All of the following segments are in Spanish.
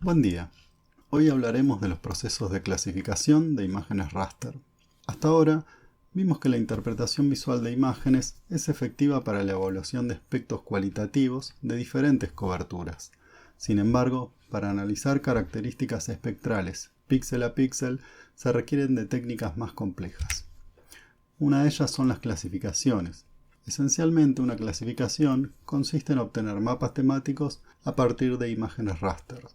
Buen día. Hoy hablaremos de los procesos de clasificación de imágenes raster. Hasta ahora, vimos que la interpretación visual de imágenes es efectiva para la evaluación de aspectos cualitativos de diferentes coberturas. Sin embargo, para analizar características espectrales píxel a píxel, se requieren de técnicas más complejas. Una de ellas son las clasificaciones. Esencialmente, una clasificación consiste en obtener mapas temáticos a partir de imágenes raster.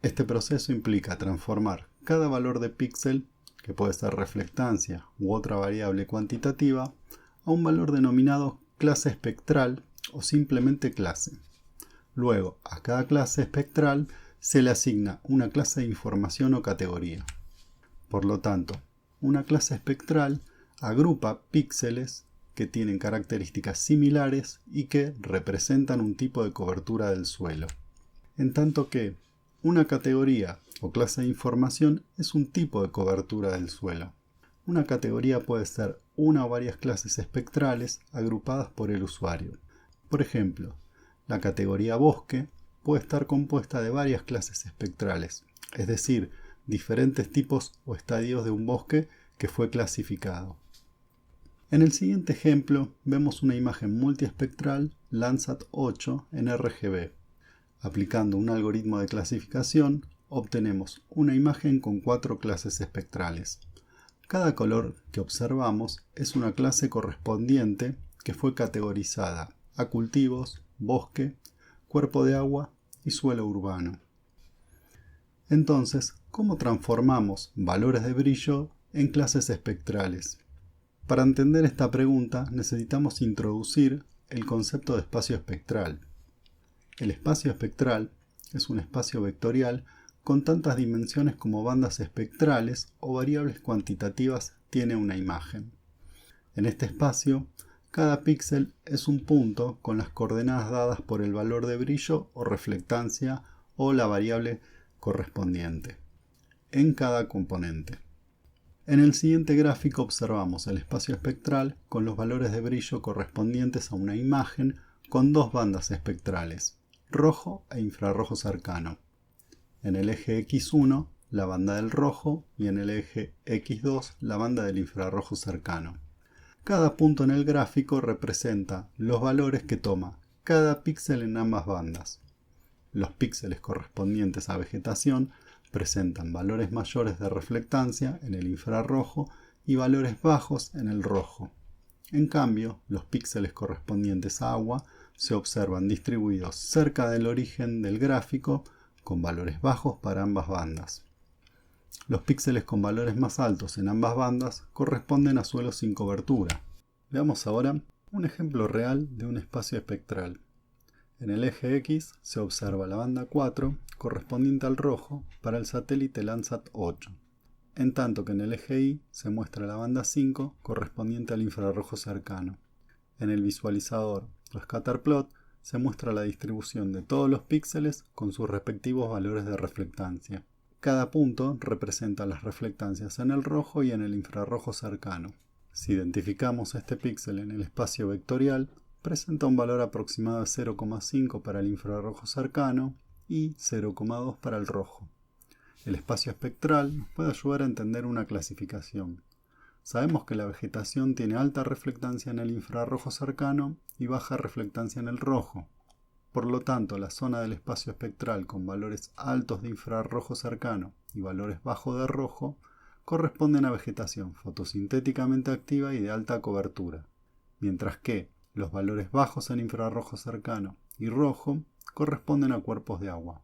Este proceso implica transformar cada valor de píxel, que puede ser reflectancia u otra variable cuantitativa, a un valor denominado clase espectral o simplemente clase. Luego, a cada clase espectral se le asigna una clase de información o categoría. Por lo tanto, una clase espectral agrupa píxeles que tienen características similares y que representan un tipo de cobertura del suelo. En tanto que una categoría o clase de información es un tipo de cobertura del suelo. Una categoría puede ser una o varias clases espectrales agrupadas por el usuario. Por ejemplo, la categoría bosque puede estar compuesta de varias clases espectrales, es decir, diferentes tipos o estadios de un bosque que fue clasificado. En el siguiente ejemplo vemos una imagen multiespectral Landsat 8 en RGB. Aplicando un algoritmo de clasificación, obtenemos una imagen con 4 clases espectrales. Cada color que observamos es una clase correspondiente que fue categorizada a cultivos, bosque, cuerpo de agua y suelo urbano. Entonces, ¿cómo transformamos valores de brillo en clases espectrales? Para entender esta pregunta necesitamos introducir el concepto de espacio espectral. El espacio espectral es un espacio vectorial con tantas dimensiones como bandas espectrales o variables cuantitativas tiene una imagen. En este espacio, cada píxel es un punto con las coordenadas dadas por el valor de brillo o reflectancia o la variable correspondiente en cada componente. En el siguiente gráfico observamos el espacio espectral con los valores de brillo correspondientes a una imagen con dos bandas espectrales, rojo e infrarrojo cercano. En el eje X1 la banda del rojo y en el eje X2 la banda del infrarrojo cercano. Cada punto en el gráfico representa los valores que toma cada píxel en ambas bandas. Los píxeles correspondientes a vegetación presentan valores mayores de reflectancia en el infrarrojo y valores bajos en el rojo. En cambio, los píxeles correspondientes a agua se observan distribuidos cerca del origen del gráfico con valores bajos para ambas bandas. Los píxeles con valores más altos en ambas bandas corresponden a suelos sin cobertura. Veamos ahora un ejemplo real de un espacio espectral. En el eje X se observa la banda 4 correspondiente al rojo para el satélite Landsat 8, en tanto que en el eje Y se muestra la banda 5 correspondiente al infrarrojo cercano. En el visualizador o scatterplot se muestra la distribución de todos los píxeles con sus respectivos valores de reflectancia. Cada punto representa las reflectancias en el rojo y en el infrarrojo cercano. Si identificamos este píxel en el espacio vectorial, presenta un valor aproximado de 0,5 para el infrarrojo cercano y 0,2 para el rojo. El espacio espectral nos puede ayudar a entender una clasificación. Sabemos que la vegetación tiene alta reflectancia en el infrarrojo cercano y baja reflectancia en el rojo. Por lo tanto, la zona del espacio espectral con valores altos de infrarrojo cercano y valores bajos de rojo corresponden a vegetación fotosintéticamente activa y de alta cobertura, mientras que los valores bajos en infrarrojo cercano y rojo corresponden a cuerpos de agua.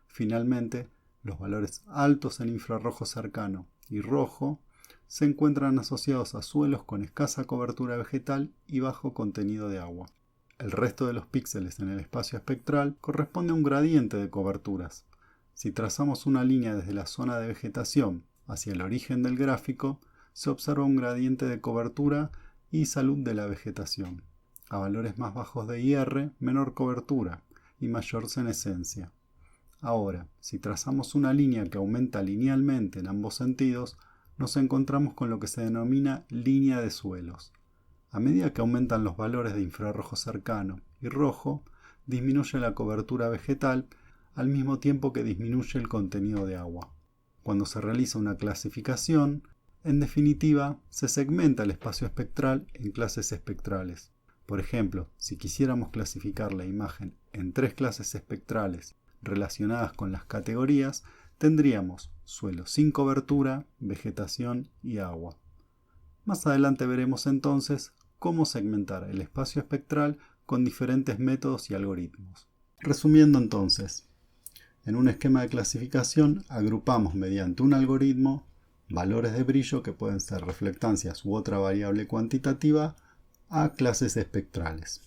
Finalmente, los valores altos en infrarrojo cercano y rojo se encuentran asociados a suelos con escasa cobertura vegetal y bajo contenido de agua. El resto de los píxeles en el espacio espectral corresponde a un gradiente de coberturas. Si trazamos una línea desde la zona de vegetación hacia el origen del gráfico, se observa un gradiente de cobertura y salud de la vegetación. A valores más bajos de IR, menor cobertura y mayor senescencia. Ahora, si trazamos una línea que aumenta linealmente en ambos sentidos, nos encontramos con lo que se denomina línea de suelos. A medida que aumentan los valores de infrarrojo cercano y rojo, disminuye la cobertura vegetal al mismo tiempo que disminuye el contenido de agua. Cuando se realiza una clasificación, en definitiva, se segmenta el espacio espectral en clases espectrales. Por ejemplo, si quisiéramos clasificar la imagen en 3 clases espectrales relacionadas con las categorías, tendríamos suelo sin cobertura, vegetación y agua. Más adelante veremos entonces cómo segmentar el espacio espectral con diferentes métodos y algoritmos. Resumiendo entonces, en un esquema de clasificación agrupamos mediante un algoritmo valores de brillo que pueden ser reflectancias u otra variable cuantitativa a clases espectrales.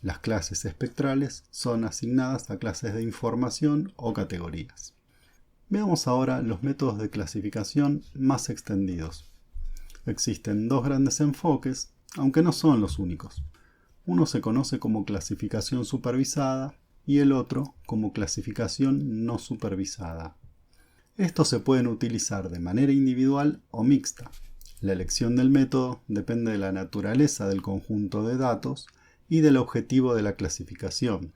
Las clases espectrales son asignadas a clases de información o categorías. Veamos ahora los métodos de clasificación más extendidos. Existen 2 grandes enfoques, aunque no son los únicos. Uno se conoce como clasificación supervisada y el otro como clasificación no supervisada. Estos se pueden utilizar de manera individual o mixta. La elección del método depende de la naturaleza del conjunto de datos y del objetivo de la clasificación.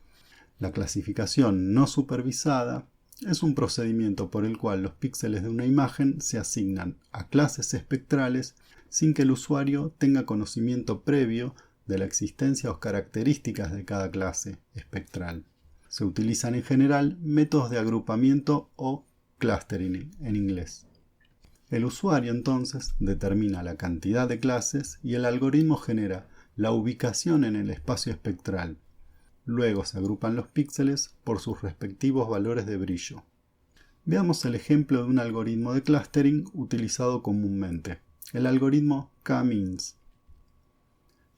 La clasificación no supervisada es un procedimiento por el cual los píxeles de una imagen se asignan a clases espectrales sin que el usuario tenga conocimiento previo de la existencia o características de cada clase espectral. Se utilizan en general métodos de agrupamiento o clustering en inglés. El usuario entonces determina la cantidad de clases y el algoritmo genera la ubicación en el espacio espectral. Luego se agrupan los píxeles por sus respectivos valores de brillo. Veamos el ejemplo de un algoritmo de clustering utilizado comúnmente, el algoritmo K-means.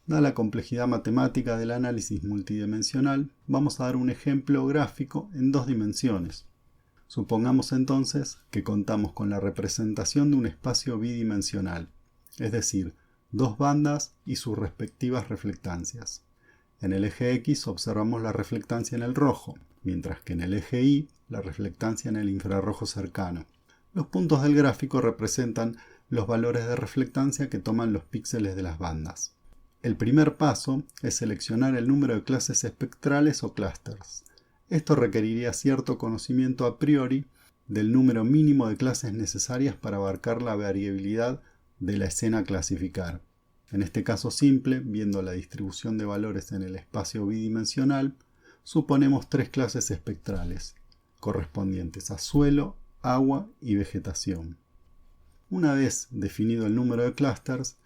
Dada la complejidad matemática del análisis multidimensional, vamos a dar un ejemplo gráfico en 2 dimensiones. Supongamos entonces que contamos con la representación de un espacio bidimensional, es decir, 2 bandas y sus respectivas reflectancias. En el eje X observamos la reflectancia en el rojo, mientras que en el eje Y la reflectancia en el infrarrojo cercano. Los puntos del gráfico representan los valores de reflectancia que toman los píxeles de las bandas. El primer paso es seleccionar el número de clases espectrales o clusters. Esto requeriría cierto conocimiento a priori del número mínimo de clases necesarias para abarcar la variabilidad de la escena a clasificar. En este caso simple, viendo la distribución de valores en el espacio bidimensional, suponemos 3 clases espectrales, correspondientes a suelo, agua y vegetación. Una vez definido el número de clusters,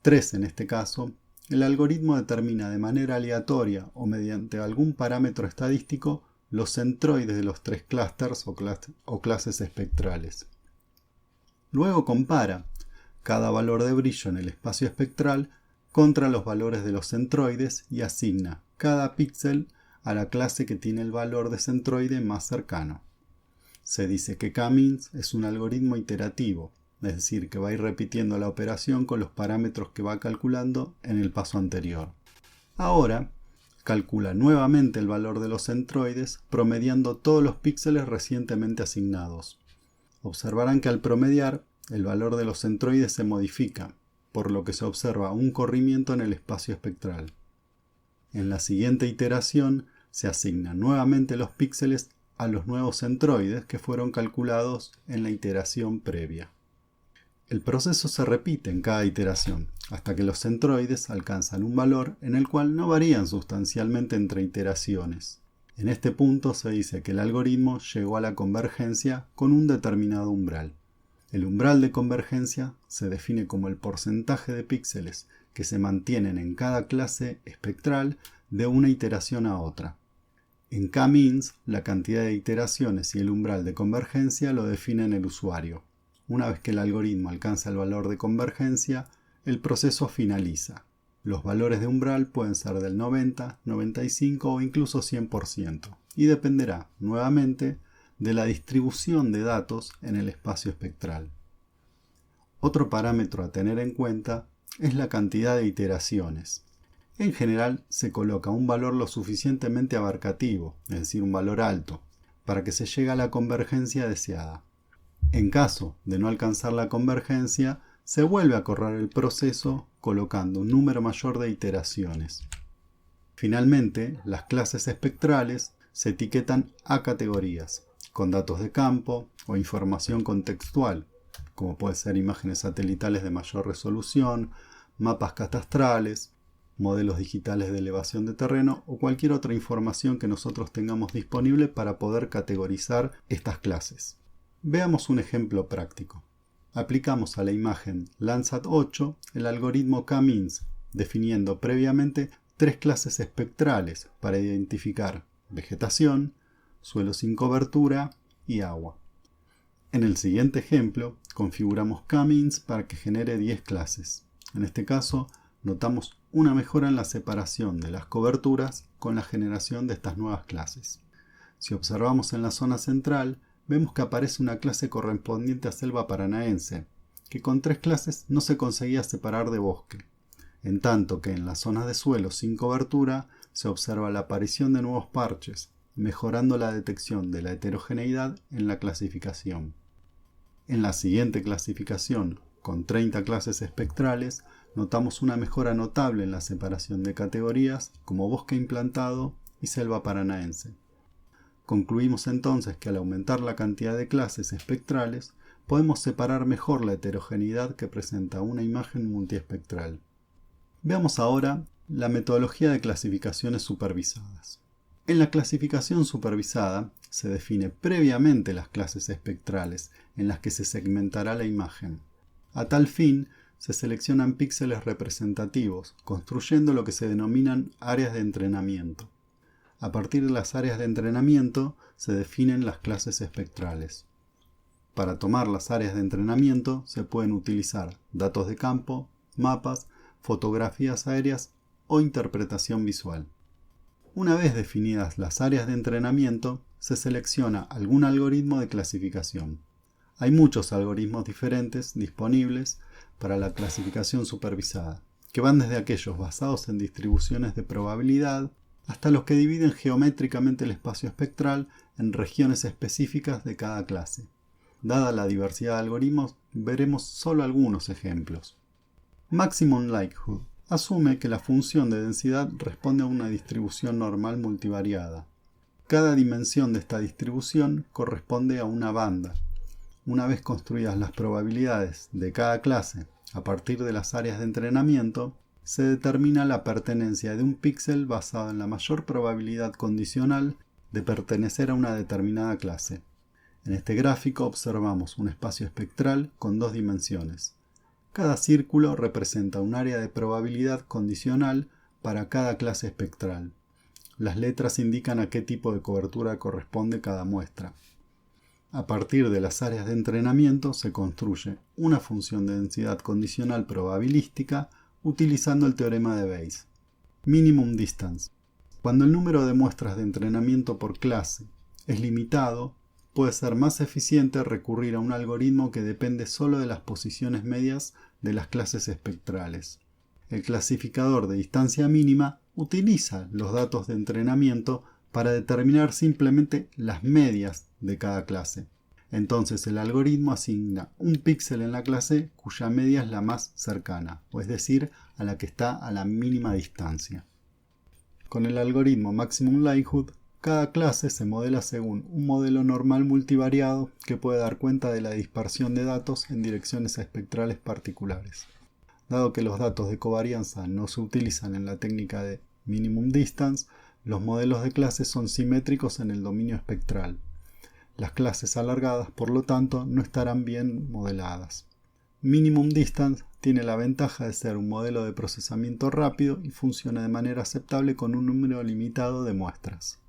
3 en este caso, el algoritmo determina de manera aleatoria o mediante algún parámetro estadístico los centroides de los 3 clusters o clases espectrales. Luego compara cada valor de brillo en el espacio espectral contra los valores de los centroides y asigna cada píxel a la clase que tiene el valor de centroide más cercano. Se dice que K-means es un algoritmo iterativo, es decir, que va a ir repitiendo la operación con los parámetros que va calculando en el paso anterior. Ahora, calcula nuevamente el valor de los centroides promediando todos los píxeles recientemente asignados. Observarán que al promediar, el valor de los centroides se modifica, por lo que se observa un corrimiento en el espacio espectral. En la siguiente iteración, se asignan nuevamente los píxeles a los nuevos centroides que fueron calculados en la iteración previa. El proceso se repite en cada iteración, hasta que los centroides alcanzan un valor en el cual no varían sustancialmente entre iteraciones. En este punto se dice que el algoritmo llegó a la convergencia con un determinado umbral. El umbral de convergencia se define como el porcentaje de píxeles que se mantienen en cada clase espectral de una iteración a otra. En K-means, la cantidad de iteraciones y el umbral de convergencia lo define el usuario. Una vez que el algoritmo alcanza el valor de convergencia, el proceso finaliza. Los valores de umbral pueden ser del 90, 95 o incluso 100%, y dependerá, nuevamente, de la distribución de datos en el espacio espectral. Otro parámetro a tener en cuenta es la cantidad de iteraciones. En general, se coloca un valor lo suficientemente abarcativo, es decir, un valor alto, para que se llegue a la convergencia deseada. En caso de no alcanzar la convergencia, se vuelve a correr el proceso colocando un número mayor de iteraciones. Finalmente, las clases espectrales se etiquetan a categorías, con datos de campo o información contextual, como puede ser imágenes satelitales de mayor resolución, mapas catastrales, modelos digitales de elevación de terreno o cualquier otra información que nosotros tengamos disponible para poder categorizar estas clases. Veamos un ejemplo práctico. Aplicamos a la imagen Landsat 8 el algoritmo K-means, definiendo previamente 3 clases espectrales para identificar vegetación, suelo sin cobertura y agua. En el siguiente ejemplo, configuramos K-means para que genere 10 clases. En este caso, notamos una mejora en la separación de las coberturas con la generación de estas nuevas clases. Si observamos en la zona central, vemos que aparece una clase correspondiente a selva paranaense, que con 3 clases no se conseguía separar de bosque, en tanto que en las zonas de suelo sin cobertura se observa la aparición de nuevos parches, mejorando la detección de la heterogeneidad en la clasificación. En la siguiente clasificación, con 30 clases espectrales, notamos una mejora notable en la separación de categorías como bosque implantado y selva paranaense. Concluimos entonces que al aumentar la cantidad de clases espectrales, podemos separar mejor la heterogeneidad que presenta una imagen multiespectral. Veamos ahora la metodología de clasificaciones supervisadas. En la clasificación supervisada se define previamente las clases espectrales en las que se segmentará la imagen. A tal fin, se seleccionan píxeles representativos, construyendo lo que se denominan áreas de entrenamiento. A partir de las áreas de entrenamiento se definen las clases espectrales. Para tomar las áreas de entrenamiento se pueden utilizar datos de campo, mapas, fotografías aéreas o interpretación visual. Una vez definidas las áreas de entrenamiento, se selecciona algún algoritmo de clasificación. Hay muchos algoritmos diferentes disponibles para la clasificación supervisada, que van desde aquellos basados en distribuciones de probabilidad hasta los que dividen geométricamente el espacio espectral en regiones específicas de cada clase. Dada la diversidad de algoritmos, veremos solo algunos ejemplos. Maximum Likelihood asume que la función de densidad responde a una distribución normal multivariada. Cada dimensión de esta distribución corresponde a una banda. Una vez construidas las probabilidades de cada clase a partir de las áreas de entrenamiento, se determina la pertenencia de un píxel basado en la mayor probabilidad condicional de pertenecer a una determinada clase. En este gráfico observamos un espacio espectral con 2 dimensiones. Cada círculo representa un área de probabilidad condicional para cada clase espectral. Las letras indican a qué tipo de cobertura corresponde cada muestra. A partir de las áreas de entrenamiento se construye una función de densidad condicional probabilística utilizando el teorema de Bayes. Minimum Distance. Cuando el número de muestras de entrenamiento por clase es limitado, puede ser más eficiente recurrir a un algoritmo que depende solo de las posiciones medias de las clases espectrales. El clasificador de distancia mínima utiliza los datos de entrenamiento para determinar simplemente las medias de cada clase. Entonces el algoritmo asigna un píxel en la clase cuya media es la más cercana, o es decir, a la que está a la mínima distancia. Con el algoritmo Maximum Likelihood, cada clase se modela según un modelo normal multivariado que puede dar cuenta de la dispersión de datos en direcciones espectrales particulares. Dado que los datos de covarianza no se utilizan en la técnica de Minimum Distance, los modelos de clases son simétricos en el dominio espectral. Las clases alargadas, por lo tanto, no estarán bien modeladas. Minimum Distance tiene la ventaja de ser un modelo de procesamiento rápido y funciona de manera aceptable con un número limitado de muestras.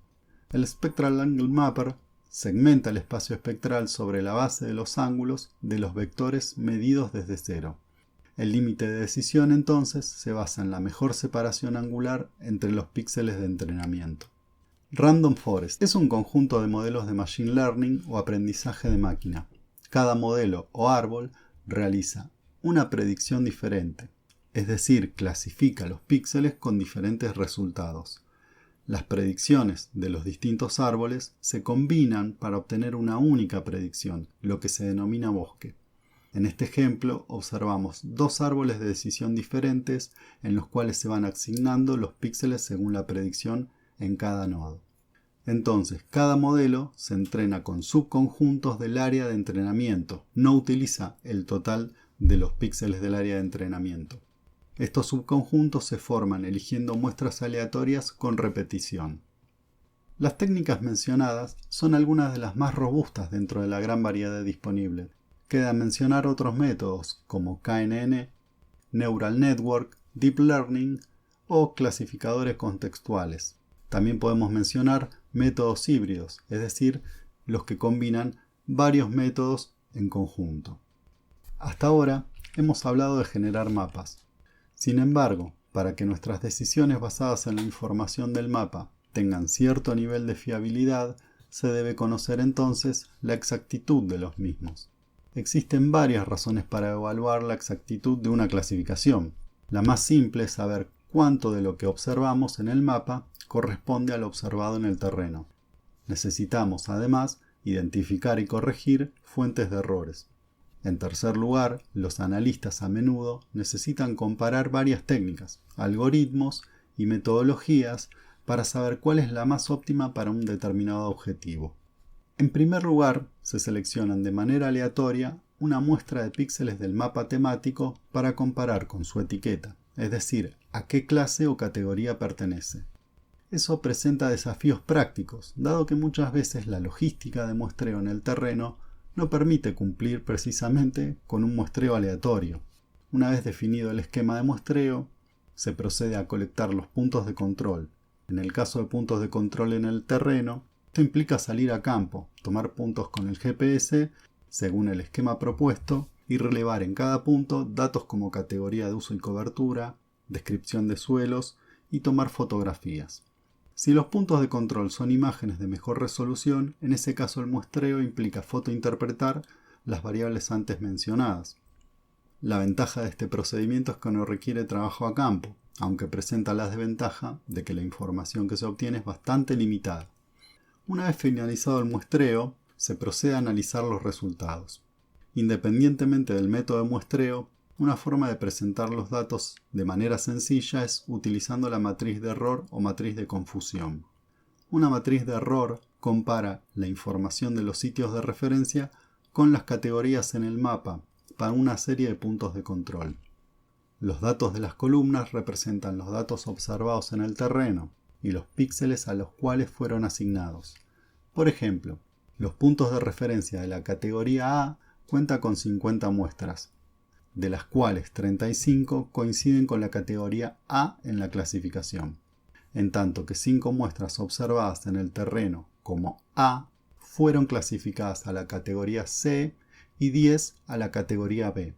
El Spectral Angle Mapper segmenta el espacio espectral sobre la base de los ángulos de los vectores medidos desde cero. El límite de decisión entonces se basa en la mejor separación angular entre los píxeles de entrenamiento. Random Forest es un conjunto de modelos de Machine Learning o aprendizaje de máquina. Cada modelo o árbol realiza una predicción diferente, es decir, clasifica los píxeles con diferentes resultados. Las predicciones de los distintos árboles se combinan para obtener una única predicción, lo que se denomina bosque. En este ejemplo observamos 2 árboles de decisión diferentes en los cuales se van asignando los píxeles según la predicción en cada nodo. Entonces, cada modelo se entrena con subconjuntos del área de entrenamiento, no utiliza el total de los píxeles del área de entrenamiento. Estos subconjuntos se forman eligiendo muestras aleatorias con repetición. Las técnicas mencionadas son algunas de las más robustas dentro de la gran variedad disponible. Queda mencionar otros métodos como KNN, Neural Network, Deep Learning o clasificadores contextuales. También podemos mencionar métodos híbridos, es decir, los que combinan varios métodos en conjunto. Hasta ahora hemos hablado de generar mapas. Sin embargo, para que nuestras decisiones basadas en la información del mapa tengan cierto nivel de fiabilidad, se debe conocer entonces la exactitud de los mismos. Existen varias razones para evaluar la exactitud de una clasificación. La más simple es saber cuánto de lo que observamos en el mapa corresponde a lo observado en el terreno. Necesitamos, además, identificar y corregir fuentes de errores. En tercer lugar, los analistas a menudo necesitan comparar varias técnicas, algoritmos y metodologías para saber cuál es la más óptima para un determinado objetivo. En primer lugar, se seleccionan de manera aleatoria una muestra de píxeles del mapa temático para comparar con su etiqueta, es decir, a qué clase o categoría pertenece. Eso presenta desafíos prácticos, dado que muchas veces la logística de muestreo en el terreno no permite cumplir precisamente con un muestreo aleatorio. Una vez definido el esquema de muestreo, se procede a colectar los puntos de control. En el caso de puntos de control en el terreno, esto implica salir a campo, tomar puntos con el GPS según el esquema propuesto y relevar en cada punto datos como categoría de uso y cobertura, descripción de suelos y tomar fotografías. Si los puntos de control son imágenes de mejor resolución, en ese caso el muestreo implica fotointerpretar las variables antes mencionadas. La ventaja de este procedimiento es que no requiere trabajo a campo, aunque presenta la desventaja de que la información que se obtiene es bastante limitada. Una vez finalizado el muestreo, se procede a analizar los resultados. Independientemente del método de muestreo, una forma de presentar los datos de manera sencilla es utilizando la matriz de error o matriz de confusión. Una matriz de error compara la información de los sitios de referencia con las categorías en el mapa para una serie de puntos de control. Los datos de las columnas representan los datos observados en el terreno y los píxeles a los cuales fueron asignados. Por ejemplo, los puntos de referencia de la categoría A cuenta con 50 muestras, de las cuales 35 coinciden con la categoría A en la clasificación, en tanto que 5 muestras observadas en el terreno como A fueron clasificadas a la categoría C y 10 a la categoría B.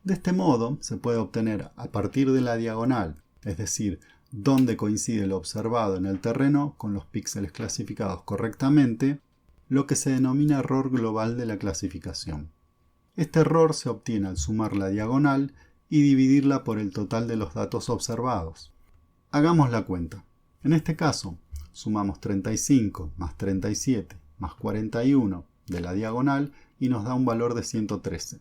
De este modo se puede obtener a partir de la diagonal, es decir, dónde coincide lo observado en el terreno con los píxeles clasificados correctamente, lo que se denomina error global de la clasificación. Este error se obtiene al sumar la diagonal y dividirla por el total de los datos observados. Hagamos la cuenta. En este caso, sumamos 35 más 37 más 41 de la diagonal y nos da un valor de 113.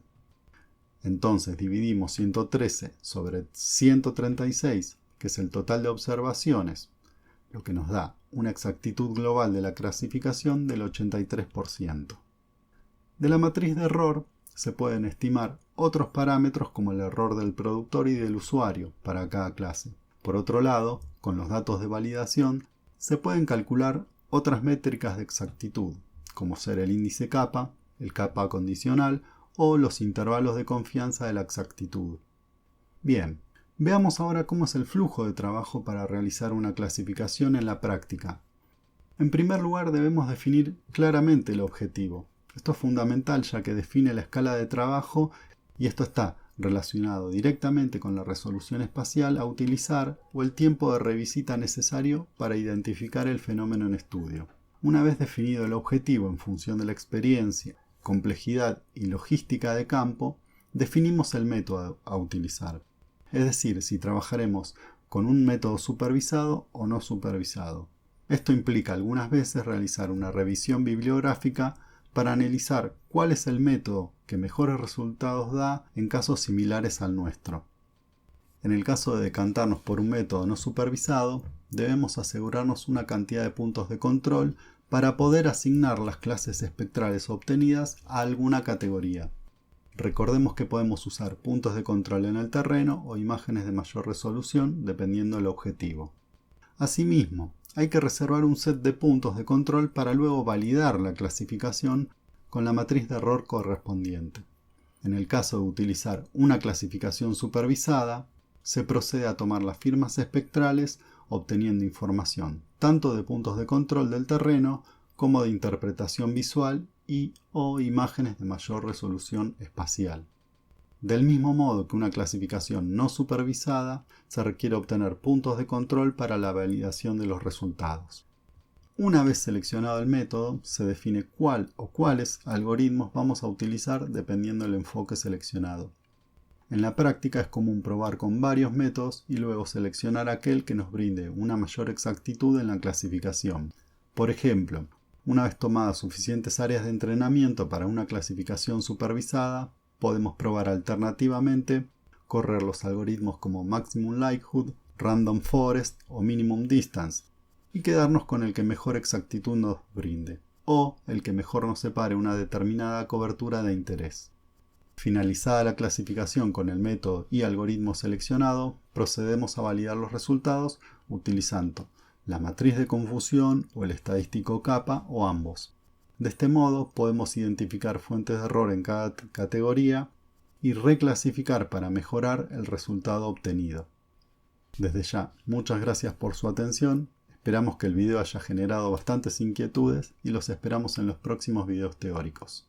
Entonces dividimos 113 sobre 136, que es el total de observaciones, lo que nos da una exactitud global de la clasificación del 83%. De la matriz de error se pueden estimar otros parámetros como el error del productor y del usuario para cada clase. Por otro lado, con los datos de validación se pueden calcular otras métricas de exactitud, como ser el índice kappa, el kappa condicional o los intervalos de confianza de la exactitud. Bien, veamos ahora cómo es el flujo de trabajo para realizar una clasificación en la práctica. En primer lugar, debemos definir claramente el objetivo. Esto es fundamental ya que define la escala de trabajo y esto está relacionado directamente con la resolución espacial a utilizar o el tiempo de revisita necesario para identificar el fenómeno en estudio. Una vez definido el objetivo en función de la experiencia, complejidad y logística de campo, definimos el método a utilizar. Es decir, si trabajaremos con un método supervisado o no supervisado. Esto implica algunas veces realizar una revisión bibliográfica para analizar cuál es el método que mejores resultados da en casos similares al nuestro. En el caso de decantarnos por un método no supervisado, debemos asegurarnos una cantidad de puntos de control para poder asignar las clases espectrales obtenidas a alguna categoría. Recordemos que podemos usar puntos de control en el terreno o imágenes de mayor resolución dependiendo del objetivo. Asimismo, hay que reservar un set de puntos de control para luego validar la clasificación con la matriz de error correspondiente. En el caso de utilizar una clasificación supervisada, se procede a tomar las firmas espectrales obteniendo información tanto de puntos de control del terreno como de interpretación visual y/o imágenes de mayor resolución espacial. Del mismo modo que una clasificación no supervisada, se requiere obtener puntos de control para la validación de los resultados. Una vez seleccionado el método, se define cuál o cuáles algoritmos vamos a utilizar dependiendo del enfoque seleccionado. En la práctica es común probar con varios métodos y luego seleccionar aquel que nos brinde una mayor exactitud en la clasificación. Por ejemplo, una vez tomadas suficientes áreas de entrenamiento para una clasificación supervisada, podemos probar alternativamente correr los algoritmos como Maximum Likelihood, Random Forest o Minimum Distance y quedarnos con el que mejor exactitud nos brinde o el que mejor nos separe una determinada cobertura de interés. Finalizada la clasificación con el método y algoritmo seleccionado, procedemos a validar los resultados utilizando la matriz de confusión o el estadístico kappa o ambos. De este modo podemos identificar fuentes de error en cada categoría y reclasificar para mejorar el resultado obtenido. Desde ya, muchas gracias por su atención. Esperamos que el video haya generado bastantes inquietudes y los esperamos en los próximos videos teóricos.